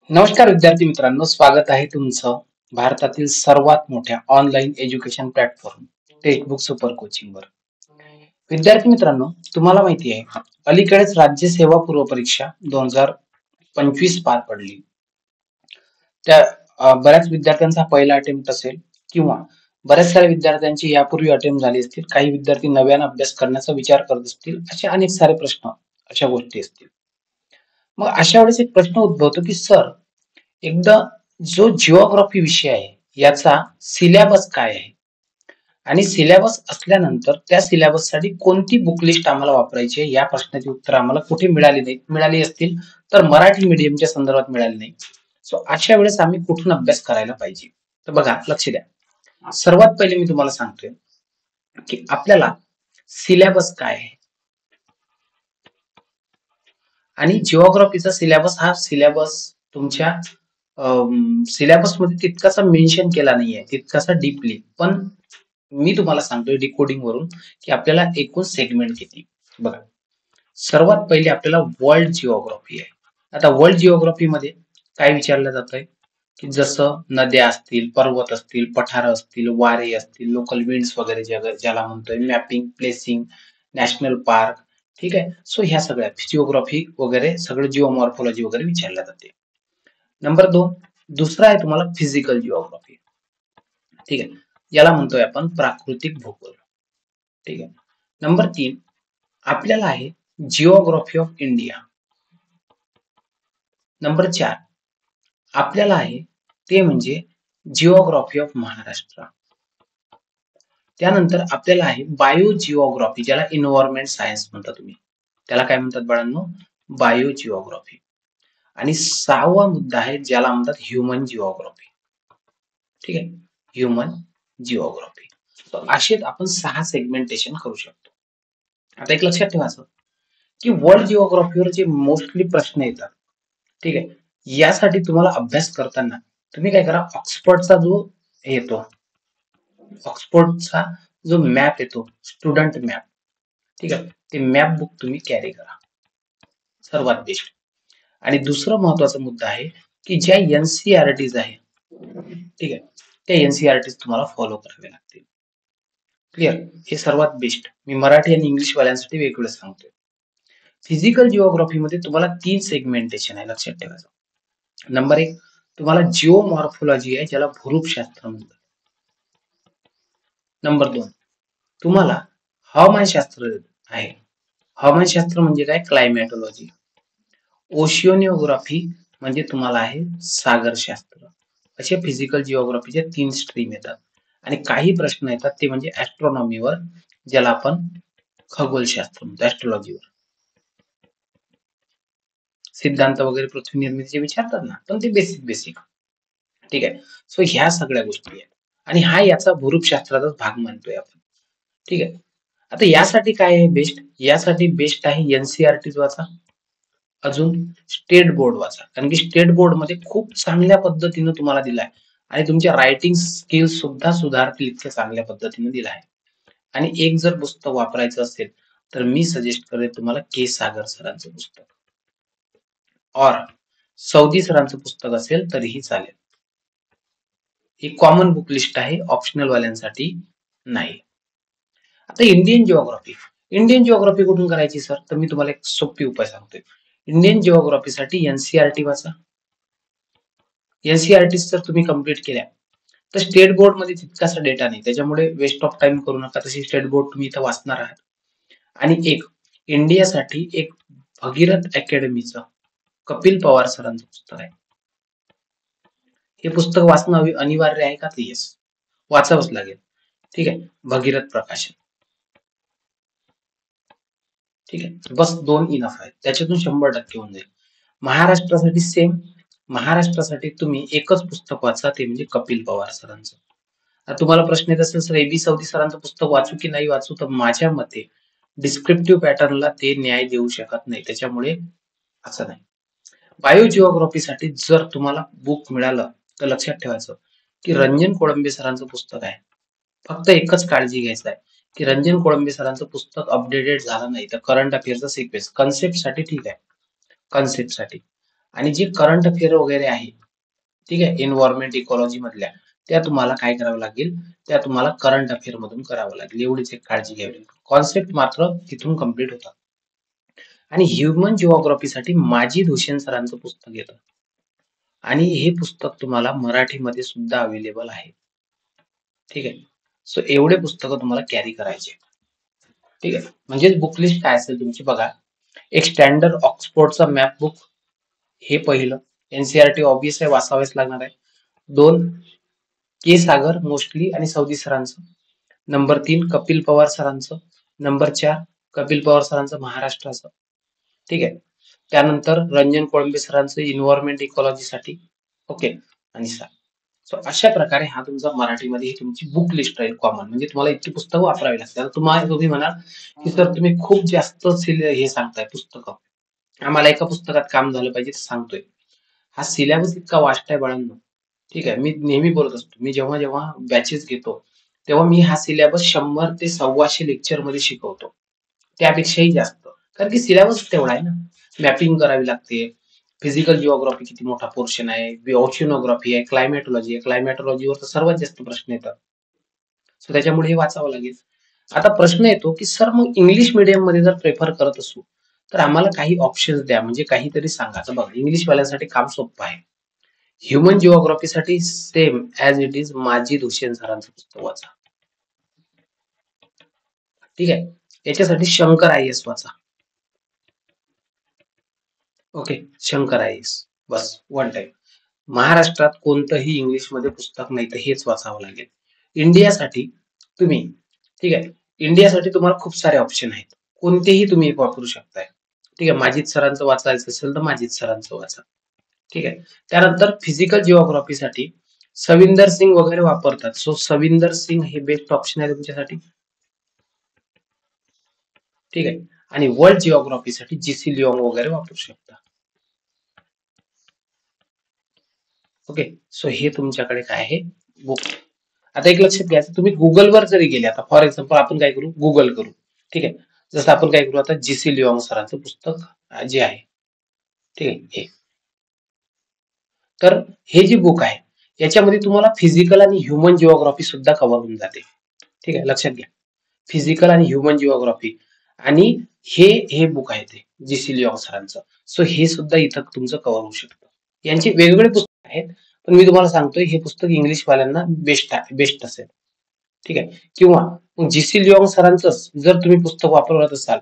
नमस्कार विद्यार्थी मित्रांनो, स्वागत आहे तुमचं भारतातील सर्वात मोठ्या online education platform textbook super coaching वर. विद्यार्थी मित्रांनो, तुम्हाला माहिती आहे अलीकडेच राज्य सेवा पूर्व परीक्षा 2025 पार पडली. त्या बऱ्याच विद्यार्थ्यांचा पहिला अटेम्प्ट असेल किंवा बऱ्याच साऱ्या विद्यार्थ्यांची यापूर्वी अटेम्प्ट झाली असतील. काही विद्यार्थी नव्याने अभ्यास करण्याचा विचार करत असतील. असे अनेक सारे प्रश्न, अशा गोष्टी असतील. मग अशा वेळेस एक प्रश्न उद्भवतो की सर, एकदा जो जिओग्राफी विषय आहे याचा सिलेबस काय आहे आणि सिलेबस असल्यानंतर त्या सिलेबस साठी कोणती बुक लिस्ट आम्हाला वापरायची आहे, या प्रश्नाची उत्तर आम्हाला कुठे मिळाली नाही. मिळाली असतील तर मराठी मीडियमच्या संदर्भात मिळाली नाही. सो अशा वेळेस आम्ही कुठून अभ्यास करायला पाहिजे? तर बघा, लक्ष द्या. सर्वात पहिले मी तुम्हाला सांगतोय की आपल्याला सिलेबस काय आहे आणि जिओग्राफीचा सिलेबस हा सिलेबस तुमच्या सिलेबस मध्ये तितकासा मेन्शन केला नाहीये, तितकासा डीपली. पण मी तुम्हाला सांगतोय डिकोडिंग वरून की आपल्याला एकूण सेगमेंट किती. बघा, सर्वात पहिले आपल्याला वर्ल्ड जिओग्राफी आहे. आता वर्ल्ड जिओग्राफी मध्ये काय विचारलं जातंय की जसं नद्या असतील, पर्वत असतील, पठार असतील, वारे असतील, लोकल विंड्स वगैरे ज्याला म्हणतोय, मॅपिंग, प्लेसिंग, नॅशनल पार्क. ठीक आहे. सो ह्या सगळ्या जिओग्राफी वगैरे सगळं जिओमॉर्फॉलॉजी वगैरे विचारल्या जाते. नंबर 2, दुसरा आहे तुम्हाला फिजिकल जिओग्राफी. ठीक आहे, याला म्हणतोय आपण प्राकृतिक भूगोल. ठीक आहे. नंबर 3 आपल्याला आहे जिओग्राफी ऑफ इंडिया. नंबर 4 आपल्याला आहे ते म्हणजे जिओग्राफी ऑफ महाराष्ट्र. त्यानंतर आपल्याला आहे बायो जिओग्राफी, ज्याला एन्व्हायरमेंट सायन्स म्हणता तुम्ही. त्याला काय म्हणतात बाळांनो? Bio geography. आणि 6वा मुद्दा आहे ज्याला म्हणतात ह्युमन जिओग्राफी. ठीक आहे, ह्युमन जिओग्राफी. असे आपण 6 सेगमेंटेशन करू शकतो. आता एक लक्षात ठेवायचं की वर्ल्ड जिओग्राफीवर जे मोस्टली प्रश्न येतात, ठीक आहे, यासाठी तुम्हाला अभ्यास करताना तुम्ही काय करा, ऑक्सफर्डचा जो येतो, ऑक्सफोर्डचा जो मॅप येतो, स्टुडंट मॅप, ठीक आहे, ते मॅप बुक तुम्ही कॅरी करा, सर्वात बेस्ट. आणि दुसरा महत्वाचा मुद्दा आहे की ज्या एनसीईआरटीज आहे, ठीक आहे, त्या एनसीईआरटीज तुम्हाला फॉलो करावे लागतील. क्लिअर? हे सर्वात बेस्ट. मी मराठी आणि इंग्लिश वाल्यांसाठी वेगवेगळं सांगतोय. फिजिकल जिओग्राफी मध्ये तुम्हाला 3 सेगमेंटेशन आहे, लक्षात ठेवायचं. नंबर 1 तुम्हाला जिओमॉर्फॉलॉजी आहे, ज्याला भूरूपशास्त्र म्हणतात. नंबर 2 तुम्हाला हवामानशास्त्र आहे. हवामानशास्त्र म्हणजे काय? क्लायमॅटॉलॉजी. ओशिओनिओग्राफी म्हणजे तुम्हाला आहे सागरशास्त्र. असे फिजिकल जिओग्राफीचे 3 स्ट्रीम येतात. आणि काही प्रश्न येतात ते म्हणजे ऍस्ट्रॉनॉमीवर, ज्याला आपण खगोलशास्त्र म्हणतो, ऍस्ट्रॉलॉजीवर. सिद्धांत वगैरे पृथ्वी निर्मितीचे विचारतात ना, पण ते बेसिक. ठीक आहे. सो ह्या सगळ्या गोष्टी आहेत आणि हा याचा भूरूपशास्त्राचा भाग मानतोय आपण. ठीक आहे. आता यासाठी काय आहे बेस्ट? यासाठी बेस्ट आहे एनसीईआरटी वाचा, अजून स्टेट बोर्ड वाचा. कारण की स्टेट बोर्ड मध्ये खूप चांगल्या पद्धतीने तुम्हाला दिलाय आणि तुमच्या रायटिंग स्किल्स सुद्धा सुधारतील इतक्या चांगल्या पद्धतीने दिला आहे. आणि एक जर पुस्तक वापरायचं असेल तर मी सजेस्ट करेन तुम्हाला के सागर सरांचं पुस्तक, और सौदी सरांचं पुस्तक असेल तरीही चालेल. ही कॉमन बुक लिस्ट आहे, ऑप्शनल वाल्यांसाठी नाही. आता इंडियन जिओग्राफी. इंडियन जिओग्राफी कुठून करायची सर? तर मी तुम्हाला एक सोपी उपाय सांगतोय. इंडियन जिओग्राफीसाठी एनसीईआरटी वाचा. एनसीईआरटी जर तुम्ही कंप्लीट केल्या तर स्टेट बोर्ड मध्ये तितकासा डेटा नाही, त्याच्यामुळे वेस्ट ऑफ टाइम करू नका. तशी स्टेट बोर्ड तुम्ही इथं वाचणार आहात. आणि एक इंडियासाठी एक भगीरथ अकॅडमीचं कपिल पवार सरांचं पुस्तक आहे. हे पुस्तक वाचणं अनिवार्य आहे का? तर येस, वाचावंच लागेल. ठीक आहे, भगीरथ प्रकाशन. ठीक आहे, बस 2 इनफ आहेत, त्याच्यातून 100% होऊन जाईल. महाराष्ट्रासाठी सेम. महाराष्ट्रासाठी तुम्ही एकच पुस्तक वाचा, ते म्हणजे कपिल पवार सरांचं. आता तुम्हाला प्रश्न येत असेल सर, एबी सौदी सरांचं पुस्तक वाचू की नाही वाचू? तर माझ्या मते डिस्क्रिप्टिव्ह पॅटर्नला ते न्याय देऊ शकत नाही, त्याच्यामुळे असं नाही. बायो जिओग्राफीसाठी जर तुम्हाला बुक मिळालं तर लक्षात ठेवायचं की रंजन कोळंबे सरांचं पुस्तक आहे. फक्त एकच काळजी घ्यायचं आहे की रंजन कोळंबे सरांचं पुस्तक अपडेटेड झालं नाही तर करंट अफेअरचा सिक्वेन्स कन्सेप्ट साठी ठीक आहे, कन्सेप्ट साठी. आणि जे करंट अफेअर वगैरे आहे, ठीक आहे, एन्व्हायरमेंट इकॉलॉजी मधल्या, त्या तुम्हाला काय करावं लागेल, त्या तुम्हाला करंट अफेअर मधून करावं लागेल. एवढीच एक काळजी घ्यावी लागेल. कॉन्सेप्ट मात्र तिथून कम्प्लीट होतात. आणि ह्युमन जिओग्राफीसाठी माजी धुषेन सरांचं पुस्तक येतं आणि हे पुस्तक तुम्हाला मराठीमध्ये सुद्धा अवेलेबल आहे. ठीक आहे. सो एवढे पुस्तकं तुम्हाला कॅरी करायचे. ठीक आहे. म्हणजे बुक लिस्ट काय असेल तुमची बघा. एक स्टँडर्ड ऑक्सफोर्डचा मॅप बुक, हे पहिलं. एनसीईआरटी ऑब्विस आहे, वाचावेच लागणार आहे. 2 के सागर मोस्टली आणि सौदी सरांचं. नंबर 3 कपिल पवार सरांचं. नंबर 4 कपिल पवार सरांचं महाराष्ट्राचं. ठीक आहे. त्यानंतर रंजन कोळंबे सरांचं इन्व्हायरमेंट इकॉलॉजीसाठी. ओके. आणि सो अशा प्रकारे हा तुमचा मराठीमध्ये ही तुमची बुक लिस्ट राहील कॉमन. म्हणजे तुम्हाला इतकी पुस्तकं वापरावी लागतात. तुम्ही म्हणाल की सर तुम्ही खूप जास्त हे सांगताय पुस्तकं, आम्हाला एका पुस्तकात काम झालं पाहिजे तर सांगतोय. हा सिलेबस इतका वास्ट आहे बाळांनो. ठीक आहे. मी नेहमी बोलत असतो, मी जेव्हा जेव्हा बॅचेस घेतो तेव्हा मी हा सिलेबस 100 ते 125 लेक्चर मध्ये शिकवतो, त्यापेक्षाही जास्त. कारण की सिलेबस तेवढा आहे ना. मॅपिंग करावी लागते. फिजिकल जिओग्राफी किती मोठा पोर्शन आहे, ओशिनोग्राफी आहे, क्लायमॅटॉलॉजी आहे. क्लायमॅटॉलॉजीवर तर सर्वात जास्त प्रश्न येतात. सो त्याच्यामुळे हे वाचावं लागेल. आता प्रश्न येतो की सर मग इंग्लिश मीडियम मध्ये जर प्रेफर करत असू तर आम्हाला काही ऑप्शन्स द्या, म्हणजे काहीतरी सांगा. तर बघा, इंग्लिश वाल्यांसाठी काम सोपं आहे. ह्युमन जिओग्राफीसाठी same as it is Majid Hussain सरांचं पुस्तक वाचा. ठीक आहे. याच्यासाठी शंकर आय एस वाचा. ओके. शंकर आय एस बस वन टाइम. महाराष्ट्रात कोणतंही इंग्लिश मध्ये पुस्तक नाही तर हेच वाचावं लागेल. इंडियासाठी तुम्ही, ठीक आहे, इंडियासाठी तुम्हाला खूप सारे ऑप्शन आहेत, कोणतेही तुम्ही वापरू शकताय. ठीक आहे. माजिद सरांचं वाचायचं असेल तर माजिद सरांचं वाचा. ठीक आहे. त्यानंतर फिजिकल जिओग्राफीसाठी सविंदर सिंग वगैरे वापरतात. सो सविंदर सिंग हे बेस्ट ऑप्शन आहे तुमच्यासाठी. ठीक आहे. आणि वर्ल्ड जिओग्राफीसाठी जीसी लिओंग वगैरे वापरू शकता. ओके. सो हे तुमच्याकडे काय आहे, बुक. आता एक लक्षात घ्यायचं, तुम्ही गुगलवर जरी गेले, आता फॉर एक्झाम्पल आपण काय करू, गुगल करू. ठीक आहे. जसं आपण काय करू आता, जीसी लिओंग सरांचं पुस्तक जे आहे, ठीक आहे, हे. तर हे जे बुक आहे याच्यामध्ये तुम्हाला फिजिकल आणि ह्युमन जिओग्राफी सुद्धा कव्हर होऊन जाते. ठीक आहे. लक्षात घ्या, फिजिकल आणि ह्युमन जिओग्राफी. आणि हे बुक आहे ते जीसी लिओंग सरांचं. सो हे सुद्धा इथं तुमचं कव्हर होऊ शकतं. यांचे वेगवेगळे पुस्तक आहेत, पण मी तुम्हाला सांगतोय हे पुस्तक इंग्लिश वाल्यांना बेस्ट असेल. ठीक आहे. किंवा जीसी लिओंग सरांचं जर तुम्ही पुस्तक वापरत असाल,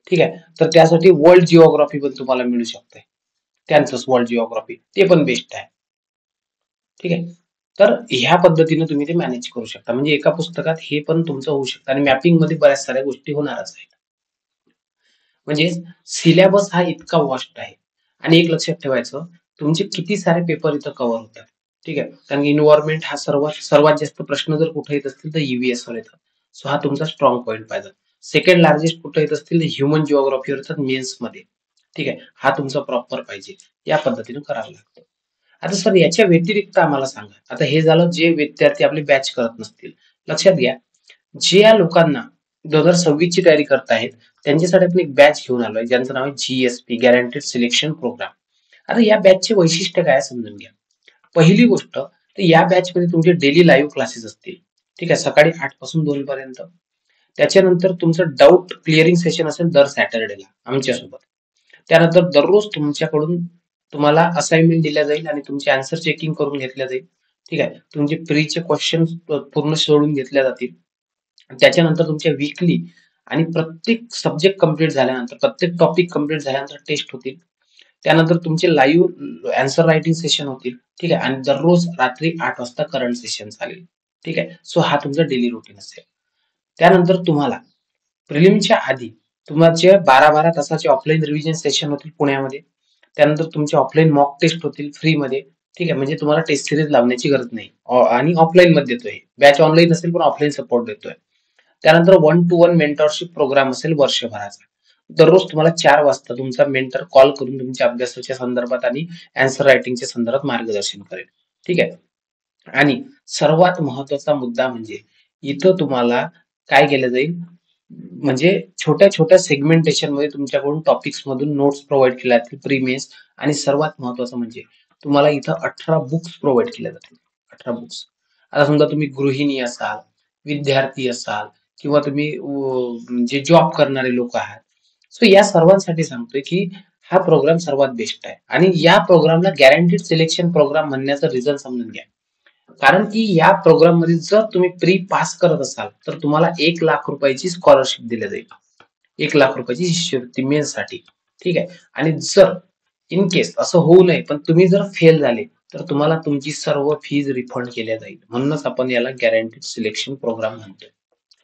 ठीक आहे, तर त्यासाठी वर्ल्ड जिओग्राफी पण तुम्हाला मिळू शकते. त्यांचंच वर्ल्ड जिओग्राफी, ते पण बेस्ट आहे. ठीक आहे. तर ह्या पद्धतीने तुम्ही ते मॅनेज करू शकता. म्हणजे एका पुस्तकात हे पण तुमचं होऊ शकतं आणि मॅपिंग मध्ये बऱ्याच साऱ्या गोष्टी होणारच आहेत. म्हणजे सिलेबस हा इतका वास्ट आहे. आणि एक लक्षात ठेवायचं, तुमचे किती सारे पेपर इथं कव्हर होतात. ठीक आहे. कारण इन्व्हायरमेंट हा सर्वात सर्वात जास्त प्रश्न जर कुठे येत असतील तर ईव्हीएस वर येतात. सो हा तुमचा स्ट्रॉंग पॉईंट पाहिजे. सेकंड लार्जेस्ट कुठे येत असतील तर ह्युमन जिओग्राफीवर येतात मेन्स मध्ये. ठीक आहे. हा तुमचा प्रॉपर पाहिजे. या पद्धतीने करावं लागतं. आता सर याच्या व्यतिरिक्त आम्हाला सांगा. आता हे झालं जे विद्यार्थी आपली बॅच करत नसतील. लक्षात घ्या, ज्या लोकांना 2026 ची तयारी करत आहेत त्यांच्यासाठी आपण एक बॅच घेऊन आलोय ज्यांचं नाव आहे जीएसपी, गॅरंटेड सिलेक्शन प्रोग्राम. आता या बॅचचे वैशिष्ट्य काय समजून घ्या. पहिली गोष्ट तर या बॅच मध्ये तुमचे डेली लाईव्ह क्लासेस असतील. ठीक आहे. सकाळी 8 पासून 2 पर्यंत. त्याच्यानंतर तुमचं डाऊट क्लिअरिंग सेशन असेल दर सॅटर्डेला आमच्यासोबत. त्यानंतर दररोज तुमच्याकडून तुम्हाला असाइनमेंट दिल्या जाईल आणि तुमचे आन्सर चेकिंग करून घेतल्या जाईल. ठीक आहे. तुमचे प्रीचे क्वेश्चन पूर्ण सोडून घेतल्या जातील. त्याच्यानंतर तुमच्या वीकली आणि प्रत्येक सब्जेक्ट कंप्लीट झाल्यानंतर, प्रत्येक टॉपिक कंप्लीट झाल्यानंतर टेस्ट होतील. त्यानंतर तुमचे लाईव्ह आन्सर रायटिंग सेशन होतील. ठीक आहे. आणि दररोज रात्री 8 वाजता करंट सेशन चालेल. ठीक आहे. सो हा तुमचा डेली रुटीन असेल. त्यानंतर तुम्हाला प्रिलिमच्या आधी तुमचे 12-12 तासाचे ऑफलाईन रिव्हिजन सेशन होतील पुण्यामध्ये. त्यानंतर तुमचे ऑफलाईन मॉक टेस्ट होतील फ्रीमध्ये. ठीक आहे. म्हणजे तुम्हाला टेस्ट सिरीज लावण्याची गरज नाही. आणि ऑफलाईन मध्ये देतोय. बॅच ऑनलाईन असेल पण ऑफलाईन सपोर्ट देतोय. त्यानंतर 1 to 1 मेंटरशिप प्रोग्राम असेल वर्षभराचा. दररोज तुम्हाला 4 वाजता तुमचा मेंटर कॉल करून तुमच्या अभ्यासाच्या संदर्भात आणि आन्सर रायटिंगच्या संदर्भात मार्गदर्शन करेल. ठीक आहे. आणि सर्वात महत्वाचा मुद्दा म्हणजे इथं तुम्हाला काय केलं जाईल, म्हणजे छोट्या छोट्या सेगमेंटेशन मध्ये तुमच्याकडून टॉपिक्स मधून नोट्स प्रोव्हाइड केल्या जातील प्री मेन्स. आणि सर्वात महत्वाचं म्हणजे तुम्हाला इथं 18 बुक्स प्रोव्हाइड केल्या जातील. 18 बुक्स. आता समजा तुम्ही गृहिणी असाल, विद्यार्थी असाल, किंवा तुम्ही जे जॉब करणारे लोक आहात, सो या सर्वांसाठी सांगतोय की हा प्रोग्राम सर्वात बेस्ट आहे. आणि या प्रोग्रामला गॅरंटीड सिलेक्शन प्रोग्राम म्हणण्याचं रिझन समजून घ्या. कारण की या प्रोग्राम मध्ये जर तुम्ही प्री पास करत असाल तर तुम्हाला 1 लाख रुपयाची स्कॉलरशिप दिली जाईल. 1 लाख रुपयाची शिष्यवृत्ती मेन्ससाठी. ठीक आहे. आणि जर इन केस असं होऊ नये पण तुम्ही जर फेल झाले तर तुम्हाला तुमची सर्व फीज रिफंड केल्या जाईल. म्हणूनच आपण याला गॅरंटीड सिलेक्शन प्रोग्राम म्हणतोय.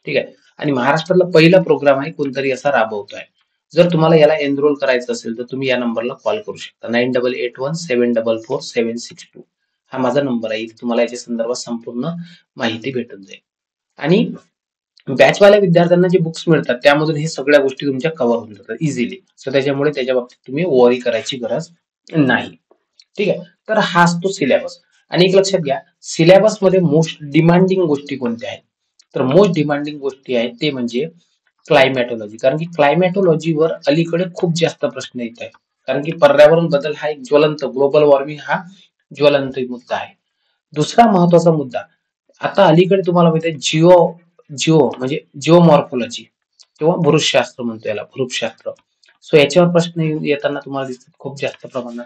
ठीक आहे. आणि महाराष्ट्रातला पहिला प्रोग्राम आहे कोणतरी असा राबवतोय. जर तुम्हाला याला एनरोल करायचं असेल तर तुम्ही या नंबरला कॉल करू शकता. 9881744762. हा माझा नंबर आहे. इथे तुम्हाला याच्या संदर्भात संपूर्ण माहिती भेटून जाईल. आणि बॅचवाल्या विद्यार्थ्यांना जे बुक्स मिळतात त्यामधून हे सगळ्या गोष्टी तुमच्या कव्हर होऊन जातात इझिली. सो त्याच्यामुळे त्याच्या बाबतीत तुम्ही वरी करायची गरज नाही. ठीक आहे. तर हा असतो सिलेबस. आणि एक लक्षात घ्या, सिलेबस मध्ये मोस्ट डिमांडिंग गोष्टी कोणत्या आहेत? तर मोस्ट डिमांडिंग गोष्टी आहेत ते म्हणजे क्लायमॅटोलॉजी. कारण की क्लायमॅटोलॉजीवर अलीकडे खूप जास्त प्रश्न येत आहेत. कारण की पर्यावरण बदल हा एक ज्वलंत, ग्लोबल वॉर्मिंग हा ज्वलंत मुद्दा आहे. दुसरा महत्वाचा मुद्दा, आता अलीकडे तुम्हाला माहिती आहे जिओ म्हणजे जिओमॉर्फॉलॉजी किंवा भूशास्त्र म्हणतो याला, भूशास्त्र. सो याच्यावर प्रश्न येताना तुम्हाला दिसतात खूप जास्त प्रमाणात.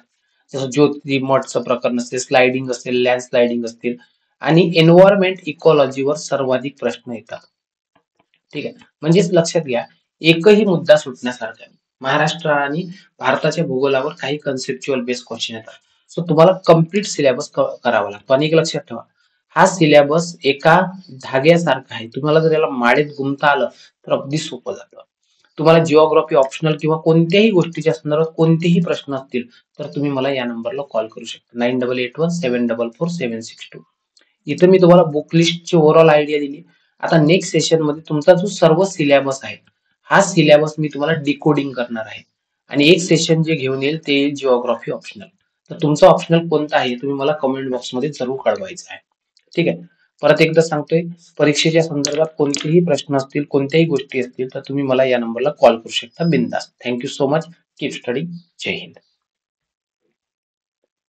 जसं ज्योतिर्मठचं प्रकरण असेल, स्लायडिंग असेल, लँड स्लायडिंग असतील. आणि एन्व्हायरमेंट इकॉलॉजीवर सर्वाधिक प्रश्न येतात. ठीक आहे. म्हणजेच लक्षात घ्या, एकही मुद्दा सुटण्यासारखा नाही. महाराष्ट्र आणि भारताच्या भूगोलावर काही कन्सेप्च्युअल बेस क्वेश्चन येतात. सो तुम्हाला कम्प्लीट सिलेबस करावा लागतो. आणि एक लक्षात ठेवा, हा सिलेबस एका धाग्यासारखा आहे. तुम्हाला जर याला माळेत गुंतता आलं तर अगदी सोपं जातं. तुम्हाला जिओग्राफी ऑप्शनल किंवा कोणत्याही गोष्टीच्या संदर्भात कोणतेही प्रश्न असतील तर तुम्ही मला या नंबरला कॉल करू शकता. 9881744762. इथं मी तुम्हाला बुक लिस्टची ओव्हरऑल आयडिया दिली. आता नेक्स्ट सेशन मध्ये तुमचा जो सर्व सिलेबस आहे, हा सिलेबस मी तुम्हाला डिकोडिंग करणार आहे. आणि एक सेशन जे घेऊन येईल ते येईल जिओग्राफी ऑप्शनल. तर तुमचा ऑप्शनल कोणता आहे तुम्ही मला कमेंट बॉक्समध्ये जरूर कळवायचं आहे. ठीक आहे. परत एकदा सांगतोय, परीक्षेच्या संदर्भात कोणतेही प्रश्न असतील, कोणत्याही गोष्टी असतील तर तुम्ही मला या नंबरला कॉल करू शकता बिंदास. Thank you so much. Keep study. Jai Hind.